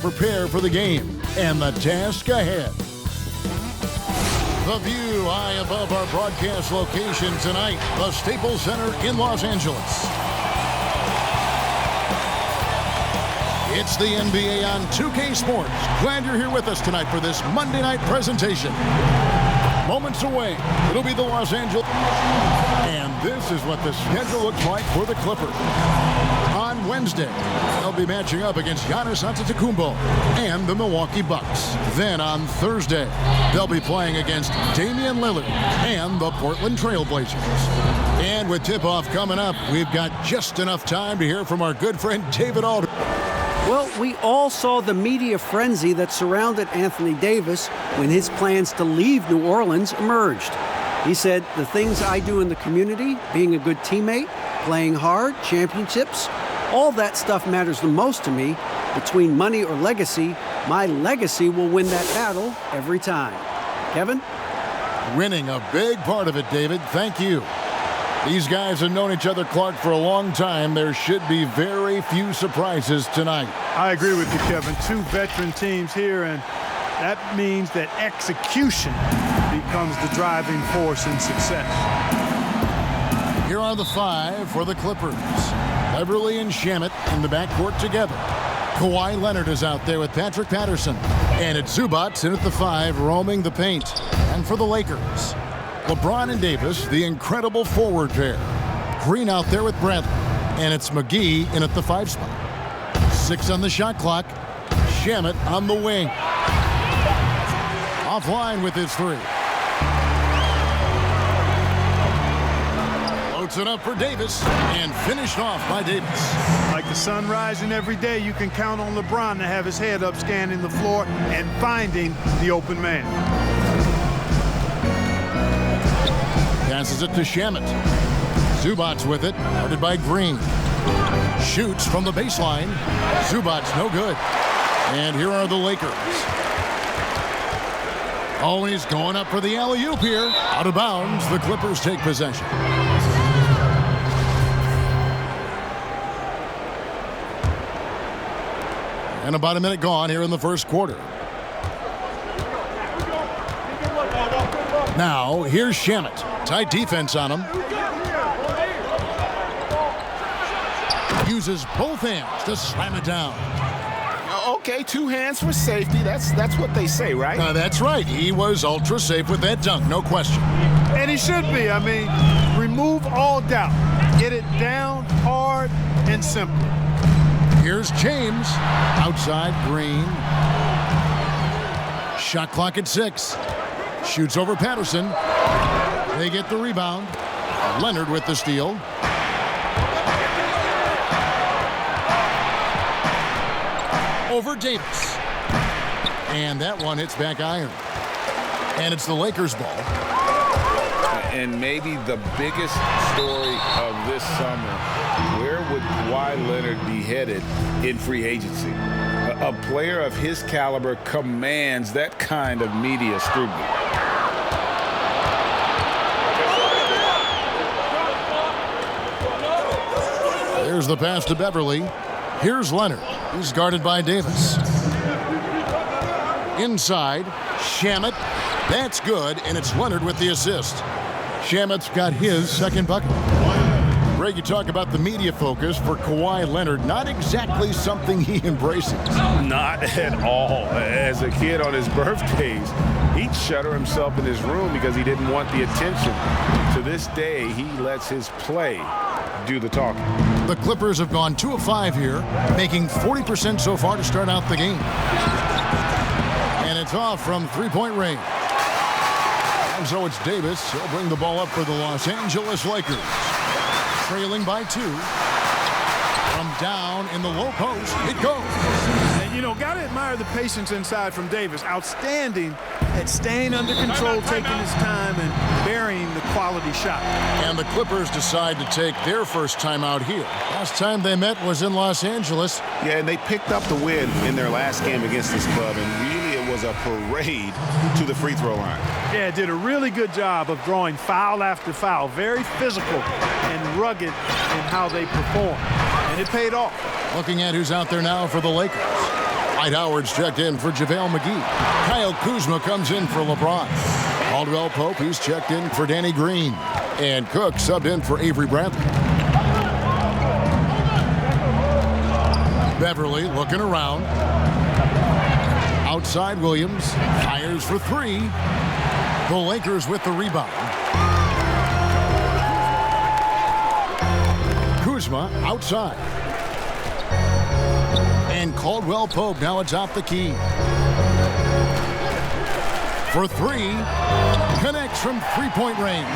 Prepare for the game and the task ahead. The view high above our broadcast location tonight, the Staples Center in Los Angeles. It's the NBA on 2K Sports. Glad you're here with us tonight for this Monday night presentation. Moments away, it'll be the Los Angeles. And this is what the schedule looks like for the Clippers. On Wednesday, they'll be matching up against Giannis Antetokounmpo and the Milwaukee Bucks. Then on Thursday, they'll be playing against Damian Lillard and the Portland Trail Blazers. And with tip-off coming up, we've got just enough time to hear from our good friend David Alder. Well, we all saw the media frenzy that surrounded Anthony Davis when his plans to leave New Orleans emerged. He said, "The things I do in the community, being a good teammate, playing hard, championships, all that stuff matters the most to me. Between money or legacy, my legacy will win that battle every time." Kevin? Winning a big part of it, David. Thank you. These guys have known each other, Clark, for a long time. There should be very few surprises tonight. I agree with you, Kevin. Two veteran teams here, and that means that execution becomes the driving force in success. Here are the five for the Clippers. Beverly and Shamet in the backcourt together. Kawhi Leonard is out there with Patrick Patterson. And it's Zubac in at the 5, roaming the paint. And for the Lakers, LeBron and Davis, the incredible forward pair. Green out there with Bradley. And it's McGee in at the 5 spot. 6 on the shot clock. Shamet on the wing. Offline with his 3. Loads it up for Davis and finished off by Davis. Like the sun rising every day, you can count on LeBron to have his head up scanning the floor and finding the open man. Passes it to Shamet. Zubac with it, guarded by Green. Shoots from the baseline. Zubac no good. And here are the Lakers. Always going up for the alley-oop here. Out of bounds, the Clippers take possession. And about a minute gone here in the first quarter. Now, here's Shamet. Tight defense on him. Uses both hands to slam it down. Okay, 2 hands for safety. That's what they say, right? That's right. He was ultra safe with that dunk, no question. And he should be. I mean, remove all doubt. Get it down hard and simple. Here's James. Outside, Green. Shot clock at 6. Shoots over Patterson. They get the rebound. Leonard with the steal. Over Davis. And that one hits back iron. And it's the Lakers' ball. And maybe the biggest story of this summer, where would Kawhi Leonard be headed in free agency? A player of his caliber commands that kind of media scrutiny. There's the pass to Beverly. Here's Leonard. He's guarded by Davis. Inside, Shamet. That's good, and it's Leonard with the assist. Shamet's got his second bucket. Greg, you talk about the media focus for Kawhi Leonard. Not exactly something he embraces. Not at all. As a kid on his birthdays, he'd shutter himself in his room because he didn't want the attention. To this day, he lets his play do the talking. The Clippers have gone 2 of 5 here, making 40% so far to start out the game. And it's off from three-point range. And so it's Davis. He'll bring the ball up for the Los Angeles Lakers. Trailing by 2. From down in the low post, it goes. And, you know, got to admire the patience inside from Davis. Outstanding at staying under control, taking his time, and burying the quality shot. And the Clippers decide to take their first time out here. Last time they met was in Los Angeles. Yeah, and they picked up the win in their last game against this club, and really it was a parade to the free throw line. Yeah, did a really good job of drawing foul after foul. Very physical and rugged in how they perform. And it paid off. Looking at who's out there now for the Lakers. Dwight Howard's checked in for JaVale McGee. Kyle Kuzma comes in for LeBron. Caldwell Pope, he's checked in for Danny Green. And Cook subbed in for Avery Bradley. Beverly looking around. Outside Williams, fires for three. The Lakers with the rebound. Kuzma outside. And Caldwell Pope now atop the key. For three, connects from three-point range.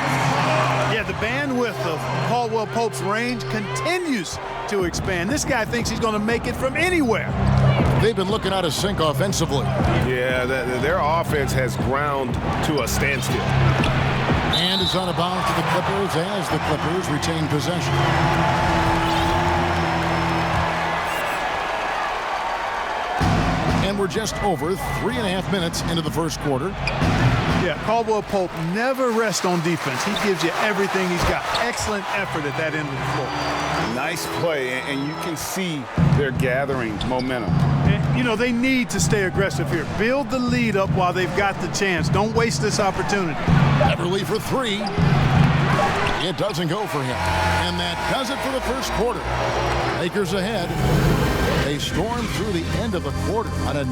Yeah, the bandwidth of Caldwell Pope's range continues to expand. This guy thinks he's going to make it from anywhere. They've been looking out of sync offensively. Yeah, their offense has ground to a standstill. And is on a bounce to the Clippers as the Clippers retain possession. And we're just over 3.5 minutes into the first quarter. Yeah, Caldwell Pope never rests on defense. He gives you everything. He's got excellent effort at that end of the floor. Nice play, and you can see they're gathering momentum. And, you know, they need to stay aggressive here. Build the lead up while they've got the chance. Don't waste this opportunity. Beverly for three. It doesn't go for him. And that does it for the first quarter. Lakers ahead. They storm through the end of the quarter on a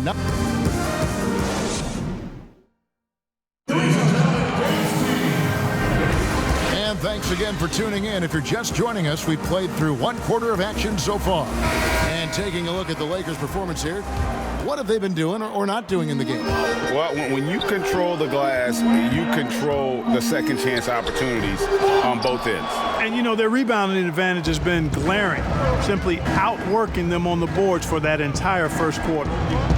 And thanks again for tuning in. If you're just joining us, we've played through one quarter of action so far. And taking a look at the Lakers' performance here, what have they been doing or not doing in the game? Well, when you control the glass, you control the second chance opportunities on both ends. And, you know, their rebounding advantage has been glaring, simply outworking them on the boards for that entire first quarter.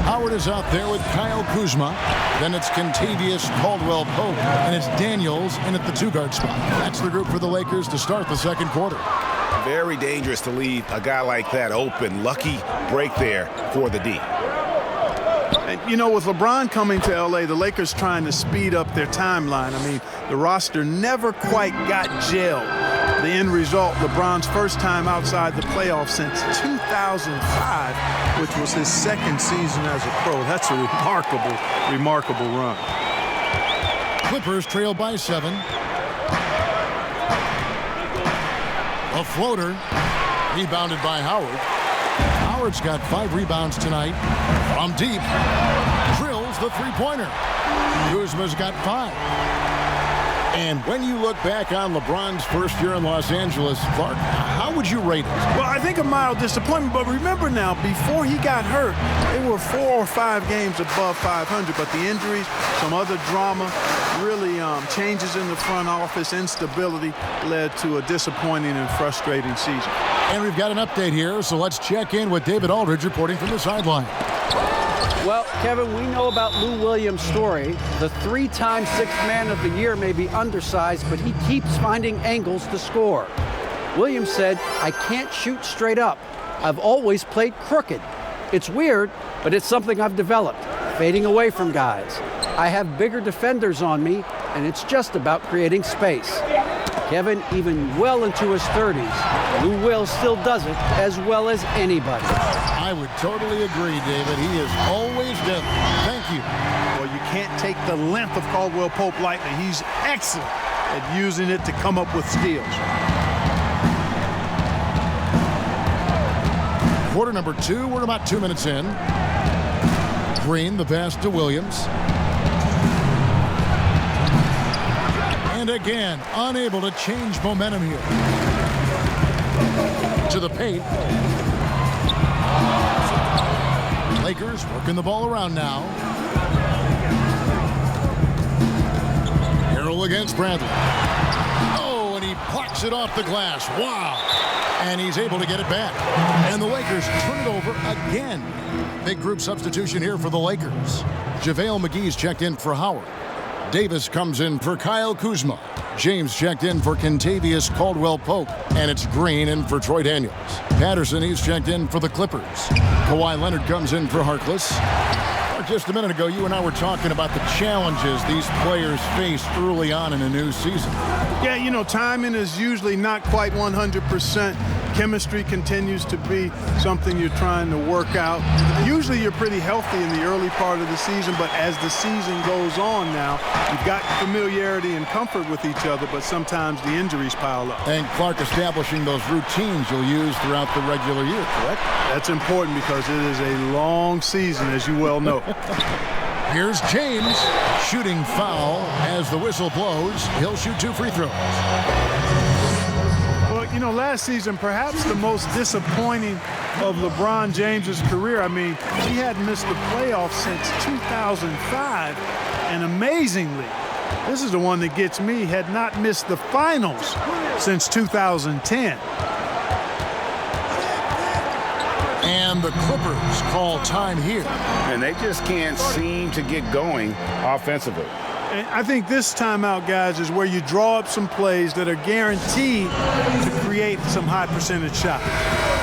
Howard is out there with Kyle Kuzma. Then it's Contavious Caldwell Pope. And it's Daniels in at the two-guard spot. That's the group for the Lakers to start the second quarter. Very dangerous to leave a guy like that open. Lucky break there for the D. And, you know, with LeBron coming to L.A., the Lakers trying to speed up their timeline. I mean, the roster never quite got gelled. The end result, LeBron's first time outside the playoffs since 2005, which was his second season as a pro. That's a remarkable run. Clippers trail by 7. A floater, rebounded by Howard. Howard's got 5 rebounds tonight. From deep, drills the three-pointer. Kuzma's got 5. And when you look back on LeBron's first year in Los Angeles, Clark, how would you rate it? Well, I think a mild disappointment, but remember now, before he got hurt, they were 4 or 5 games above 500, but the injuries, some other drama, really changes in the front office, instability led to a disappointing and frustrating season. And we've got an update here, so let's check in with David Aldridge reporting from the sideline. Well, Kevin, we know about Lou Williams' story. The 3-time Sixth Man of the Year may be undersized, but he keeps finding angles to score. Williams said, "I can't shoot straight up. I've always played crooked. It's weird, but it's something I've developed, fading away from guys. I have bigger defenders on me, and it's just about creating space." Kevin, even well into his 30s, Lou Will still does it as well as anybody. I would totally agree, David. He is always deadly. Thank you. Well, you can't take the length of Caldwell Pope lightly. He's excellent at using it to come up with steals. Quarter number 2, we're about 2 minutes in. Green, the pass to Williams. And again, unable to change momentum here. To the paint. Lakers working the ball around now. Harrell against Bradley. Oh, and he plucks it off the glass. Wow. And he's able to get it back. And the Lakers turn it over again. Big group substitution here for the Lakers. JaVale McGee's checked in for Howard. Davis comes in for Kyle Kuzma. James checked in for Contavious Caldwell Pope. And it's Green in for Troy Daniels. Patterson, he's checked in for the Clippers. Kawhi Leonard comes in for Harkless. Just a minute ago, you and I were talking about the challenges these players face early on in a new season. Yeah, you know, timing is usually not quite 100%. Chemistry continues to be something you're trying to work out. Usually you're pretty healthy in the early part of the season, but as the season goes on now, you've got familiarity and comfort with each other, but sometimes the injuries pile up. And Clark establishing those routines you'll use throughout the regular year, correct? That's important because it is a long season, as you well know. Here's James shooting foul as the whistle blows. He'll shoot 2 free throws. Well, you know, last season, perhaps the most disappointing of LeBron James's career. I mean, he hadn't missed the playoffs since 2005, and amazingly, this is the one that gets me, had not missed the finals since 2010. And the Clippers call time here. And they just can't seem to get going offensively. And I think this timeout, guys, is where you draw up some plays that are guaranteed to create some high percentage shots.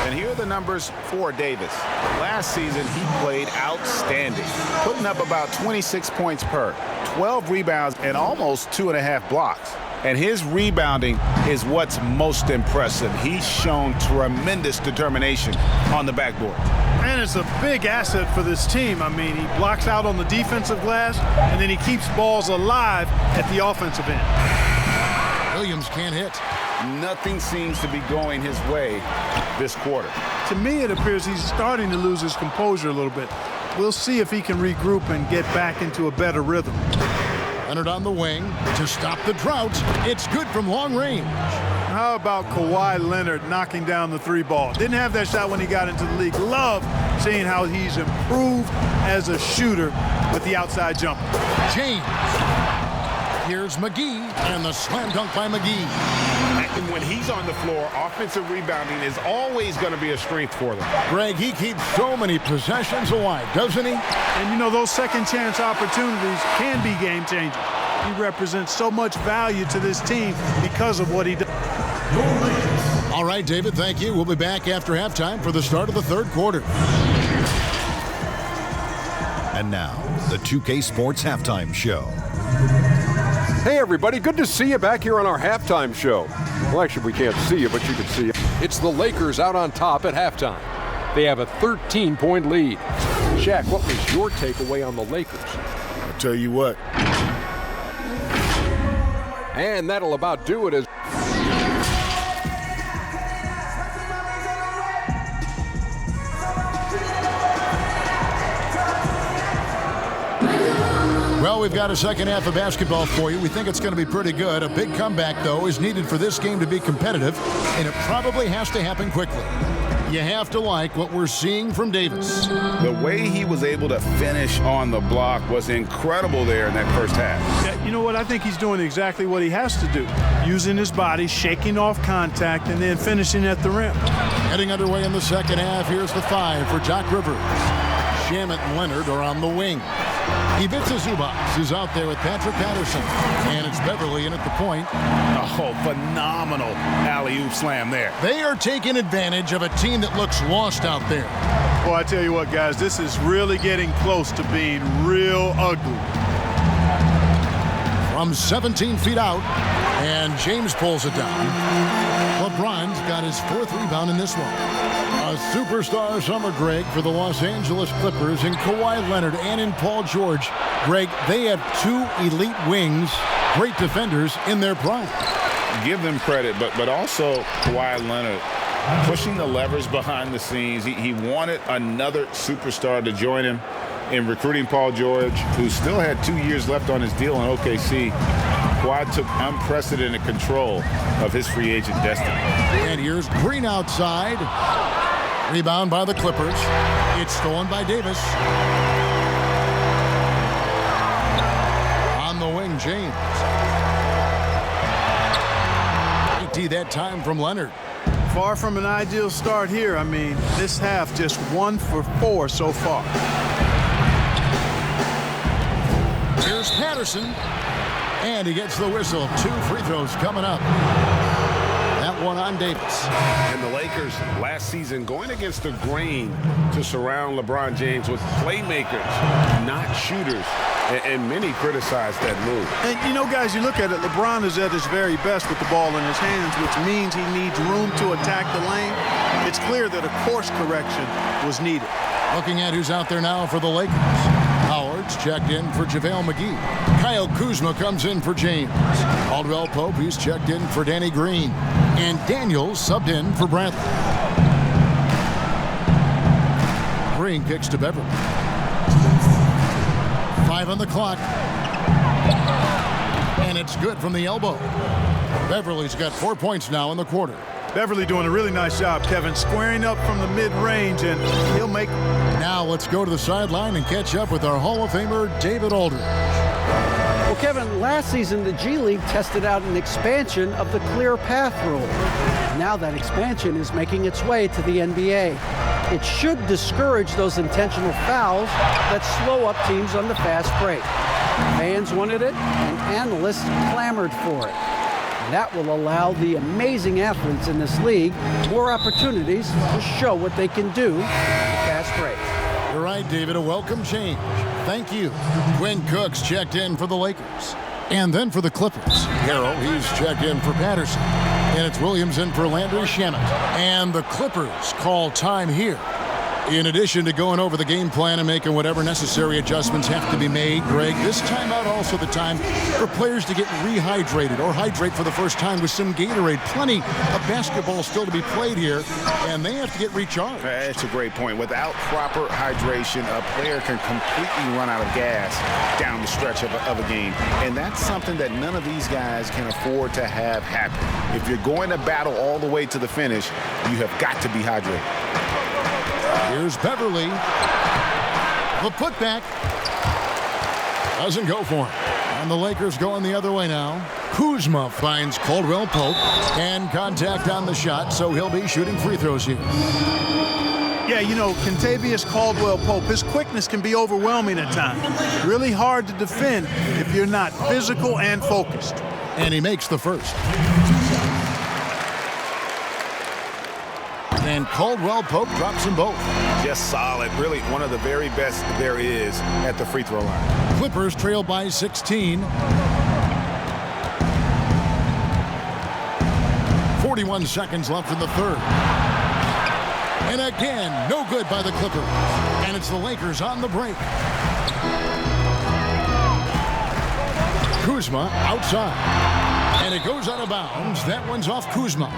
And here are the numbers for Davis. Last season, he played outstanding, putting up about 26 points per, 12 rebounds, and almost 2.5 blocks. And his rebounding is what's most impressive. He's shown tremendous determination on the backboard. And it's a big asset for this team. I mean, he blocks out on the defensive glass, and then he keeps balls alive at the offensive end. Williams can't hit. Nothing seems to be going his way this quarter. To me, it appears he's starting to lose his composure a little bit. We'll see if he can regroup and get back into a better rhythm. Leonard on the wing to stop the drought. It's good from long range. How about Kawhi Leonard knocking down the 3-ball? Didn't have that shot when he got into the league. Love seeing how he's improved as a shooter with the outside jumper. James. Here's McGee, and the slam dunk by McGee. And when he's on the floor, offensive rebounding is always going to be a strength for them. Greg, he keeps so many possessions alive, doesn't he? And, you know, those second chance opportunities can be game changers. He represents so much value to this team because of what he does. All right, David, thank you. We'll be back after halftime for the start of the third quarter. And now, the 2K Sports Halftime Show. Hey everybody, good to see you back here on our halftime show. Well, actually we can't see you, but you can see it. It's the Lakers out on top at halftime. They have a 13-point lead. Shaq, what was your takeaway on the Lakers? I'll tell you what. And that'll about do it as Well, we've got a second half of basketball for you. We think it's going to be pretty good. A big comeback, though, is needed for this game to be competitive, and it probably has to happen quickly. You have to like what we're seeing from Davis. The way he was able to finish on the block was incredible there in that first half. Yeah, you know what? I think he's doing exactly what he has to do. Using his body, shaking off contact, and then finishing at the rim. Heading underway in the second half, here's the 5 for Doc Rivers. Shamet and Leonard are on the wing. Ivica Zubac is out there with Patrick Patterson. And it's Beverly in at the point. Oh, phenomenal alley-oop slam there. They are taking advantage of a team that looks lost out there. Well, I tell you what, guys, this is really getting close to being real ugly. From 17 feet out, and James pulls it down. LeBron's got his 4th rebound in this one. A superstar summer, Greg, for the Los Angeles Clippers in Kawhi Leonard and in Paul George. Greg, they have 2 elite wings, great defenders in their prime. Give them credit, but also Kawhi Leonard pushing the levers behind the scenes. He wanted another superstar to join him in recruiting Paul George, who still had 2 years left on his deal in OKC. Kawhi took unprecedented control of his free agent destiny. And here's Green outside. Rebound by the Clippers. It's stolen by Davis. On the wing, James. 80 that time from Leonard. Far from an ideal start here. I mean, this half just 1 for 4 so far. Here's Patterson. And he gets the whistle. 2 free throws coming up. That one on Davis. And the Lakers last season going against the grain to surround LeBron James with playmakers, not shooters. and many criticize that move. And, you know, guys, you look at it, LeBron is at his very best with the ball in his hands, which means he needs room to attack the lane. It's clear that a course correction was needed. Looking at who's out there now for the Lakers. Howard's checked in for JaVale McGee. Kyle Kuzma comes in for James. Caldwell Pope, he's checked in for Danny Green. And Daniels subbed in for Bradley. Green kicks to Beverly. 5 on the clock. And it's good from the elbow. Beverly's got 4 points now in the quarter. Beverly doing a really nice job, Kevin, squaring up from the mid-range, and he'll make it. Now let's go to the sideline and catch up with our Hall of Famer, David Aldridge. Well, Kevin, last season the G League tested out an expansion of the clear path rule. Now that expansion is making its way to the NBA. It should discourage those intentional fouls that slow up teams on the fast break. Fans wanted it, and analysts clamored for it. That will allow the amazing athletes in this league more opportunities to show what they can do on the fast break. You're right, David. A welcome change. Thank you. Quinn Cook's checked in for the Lakers. And then for the Clippers. Harrell, he's checked in for Patterson. And it's Williams in for Landry Shamet. And the Clippers call time here. In addition to going over the game plan and making whatever necessary adjustments have to be made, Greg, this timeout also the time for players to get rehydrated or hydrate for the first time with some Gatorade. Plenty of basketball still to be played here, and they have to get recharged. That's a great point. Without proper hydration, a player can completely run out of gas down the stretch of a game. And that's something that none of these guys can afford to have happen. If you're going to battle all the way to the finish, you have got to be hydrated. Here's Beverly. The putback doesn't go for him. And the Lakers going the other way now. Kuzma finds Caldwell Pope. And contact on the shot, so he'll be shooting free throws here. Yeah, you know, Kentavious Caldwell-Pope, his quickness can be overwhelming at times. Really hard to defend if you're not physical and focused. And he makes the first. And Caldwell Pope drops them both. Just solid. Really one of the very best there is at the free throw line. Clippers trail by 16. 41 seconds left in the third. And again, no good by the Clippers. And it's the Lakers on the break. Kuzma outside. And it goes out of bounds. That one's off Kuzma.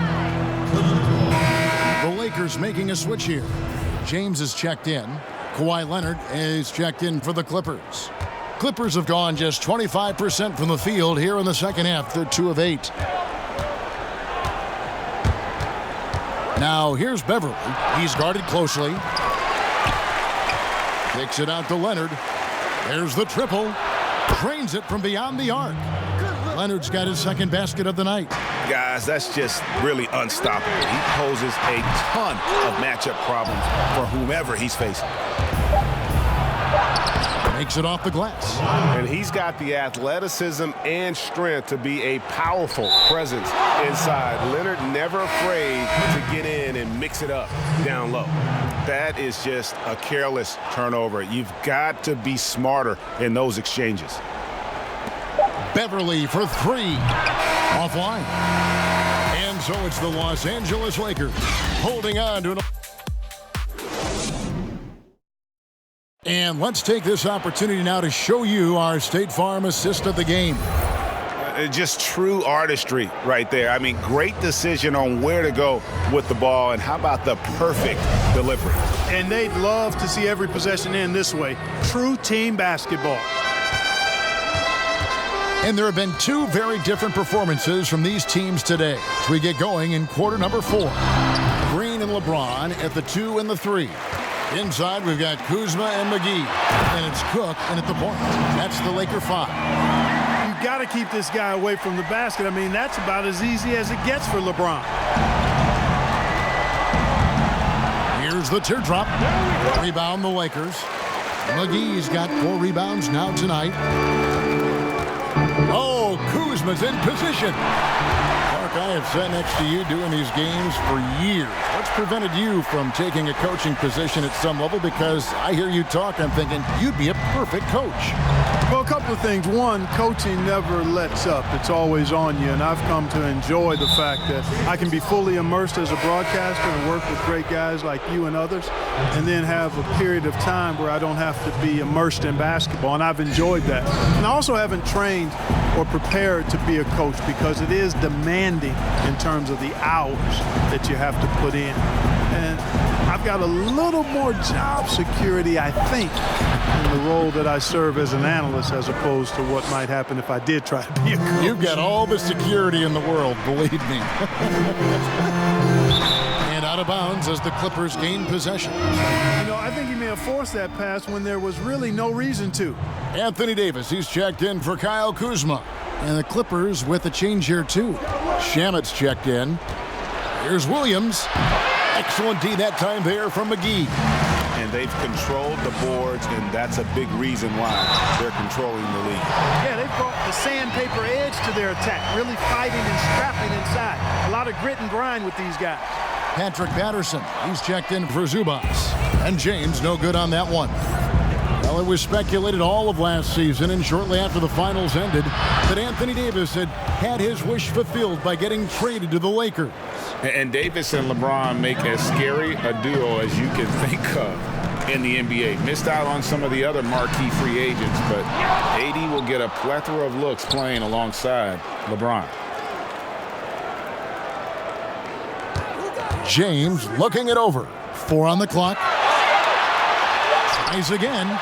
The Lakers making a switch here. James is checked in. Kawhi Leonard is checked in for the Clippers. Clippers have gone just 25% from the field here in the second half. They're 2 of 8. Now here's Beverly. He's guarded closely. Kicks it out to Leonard. There's the triple. Drains it from beyond the arc. Leonard's got his second basket of the night. Guys, that's just really unstoppable. He poses a ton of matchup problems for whomever he's facing. Makes it off the glass. And he's got the athleticism and strength to be a powerful presence inside. Leonard never afraid to get in and mix it up down low. That is just a careless turnover. You've got to be smarter in those exchanges. Beverly for 3. Offline. And so it's the Los Angeles Lakers holding on to an... And let's take this opportunity now to show you our State Farm assist of the game. Just true artistry right there. I mean, great decision on where to go with the ball, and how about the perfect delivery. And they'd love to see every possession end this way. True team basketball. And there have been 2 very different performances from these teams today as we get going in quarter number 4. Green and LeBron at the 2 and the 3. Inside, we've got Kuzma and McGee. And it's Cook in at the point. That's the Laker 5. You've got to keep this guy away from the basket. I mean, that's about as easy as it gets for LeBron. Here's the teardrop. Rebound the Lakers. McGee's got 4 rebounds now tonight. Oh, Kuzma's in position. Clark I have sat next to you doing these games for years. What's prevented you from taking a coaching position at some level? Because I hear you talk, I'm thinking you'd be a perfect coach. Well, a couple of things. One, coaching never lets up. It's always on you, and I've come to enjoy the fact that I can be fully immersed as a broadcaster and work with great guys like you and others, and then have a period of time where I don't have to be immersed in basketball, and I've enjoyed that. And I also haven't trained or prepared to be a coach because it is demanding in terms of the hours that you have to put in. And I've got a little more job security, I think, in the role that I serve as an analyst as opposed to what might happen if I did try to be a coach. You've got all the security in the world, believe me. And out of bounds as the Clippers gain possession. You know, I think he may have forced that pass when there was really no reason to. Anthony Davis, he's checked in for Kyle Kuzma. And the Clippers with a change here, too. Shamet's checked in. Here's Williams. Excellent D that time there from McGee. And they've controlled the boards, and that's a big reason why they're controlling the lead. Yeah, they've brought the sandpaper edge to their attack, really fighting and scrapping inside. A lot of grit and grind with these guys. Patrick Patterson, he's checked in for Zubas. And James, no good on that one. Well, it was speculated all of last season and shortly after the finals ended that Anthony Davis had his wish fulfilled by getting traded to the Lakers. And Davis and LeBron make as scary a duo as you can think of in the NBA. Missed out on some of the other marquee free agents, but AD will get a plethora of looks playing alongside LeBron. James looking it over. 4 on the clock. Tries again.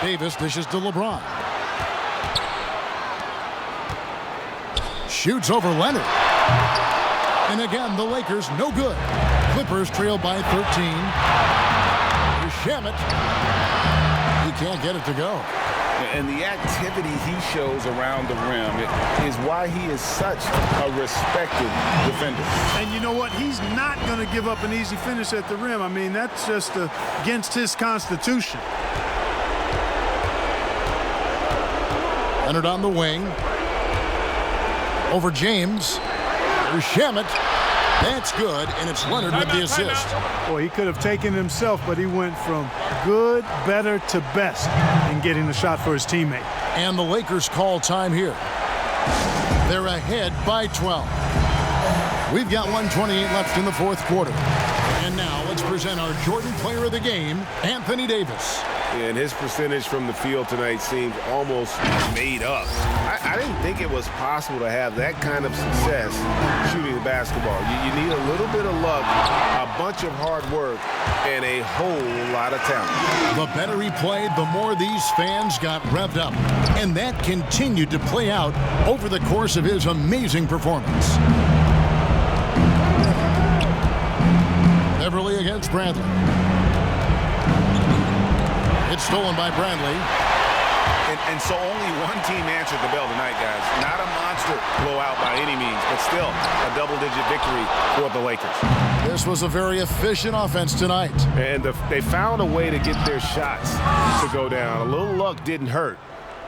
Davis dishes to LeBron. Shoots over Leonard. And again, the Lakers no good. Clippers trail by 13. Here's Shamet. He can't get it to go. And the activity he shows around the rim is why he is such a respected defender. And you know what? He's not going to give up an easy finish at the rim. I mean, that's just against his constitution. Leonard on the wing. Over James. There's Shamet. That's good, and it's Leonard with the assist. Boy, he could have taken it himself, but he went from good, better to best in getting the shot for his teammate. And the Lakers call time here. They're ahead by 12. We've got 1:28 left in the fourth quarter. And now let's present our Jordan Player of the Game, Anthony Davis. And his percentage from the field tonight seems almost made up. I didn't think it was possible to have that kind of success shooting the basketball. You need a little bit of luck, a bunch of hard work, and a whole lot of talent. The better he played, the more these fans got revved up. And that continued to play out over the course of his amazing performance. Beverly against Bradley. It's stolen by Bradley. And so only one team answered the bell tonight, guys. Not a monster blowout by any means, but still a double-digit victory for the Lakers. This was a very efficient offense tonight. And they found a way to get their shots to go down. A little luck didn't hurt.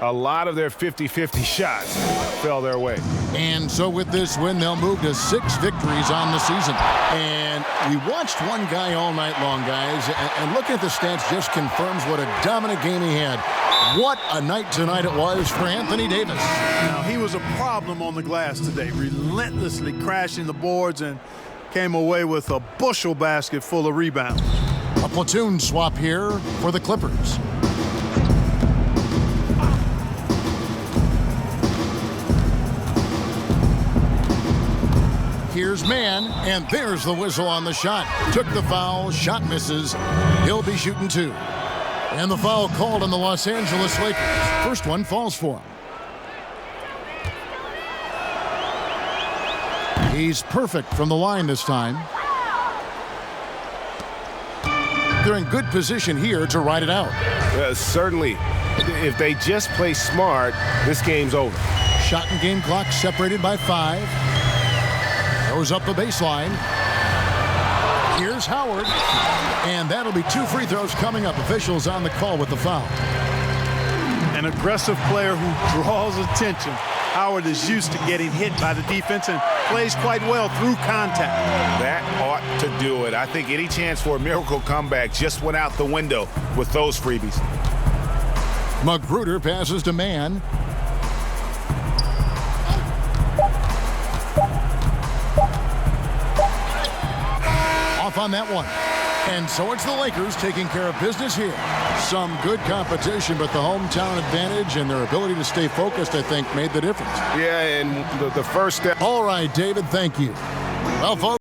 A lot of their 50-50 shots fell their way. And so with this win, they'll move to 6 victories on the season. And we watched one guy all night long, guys, and looking at the stats just confirms what a dominant game he had. What a night tonight it was for Anthony Davis. Now, he was a problem on the glass today, relentlessly crashing the boards and came away with a bushel basket full of rebounds. A platoon swap here for the Clippers. Here's Mann, and there's the whistle on the shot. Took the foul, shot misses. He'll be shooting 2. And the foul called on the Los Angeles Lakers. First one falls for him. He's perfect from the line this time. They're in good position here to ride it out. Certainly, if they just play smart, this game's over. Shot and game clock separated by 5. Goes up the baseline. Here's Howard. And that'll be 2 free throws coming up. Officials on the call with the foul. An aggressive player who draws attention Howard is used to getting hit by the defense and plays quite well through contact. That ought to do it. I think any chance for a miracle comeback just went out the window with those freebies. Magruder passes to Mann. Off on that one. And so it's the Lakers taking care of business here. Some good competition, but the hometown advantage and their ability to stay focused, I think, made the difference. Yeah, and the first step. All right, David, thank you. Well, folks.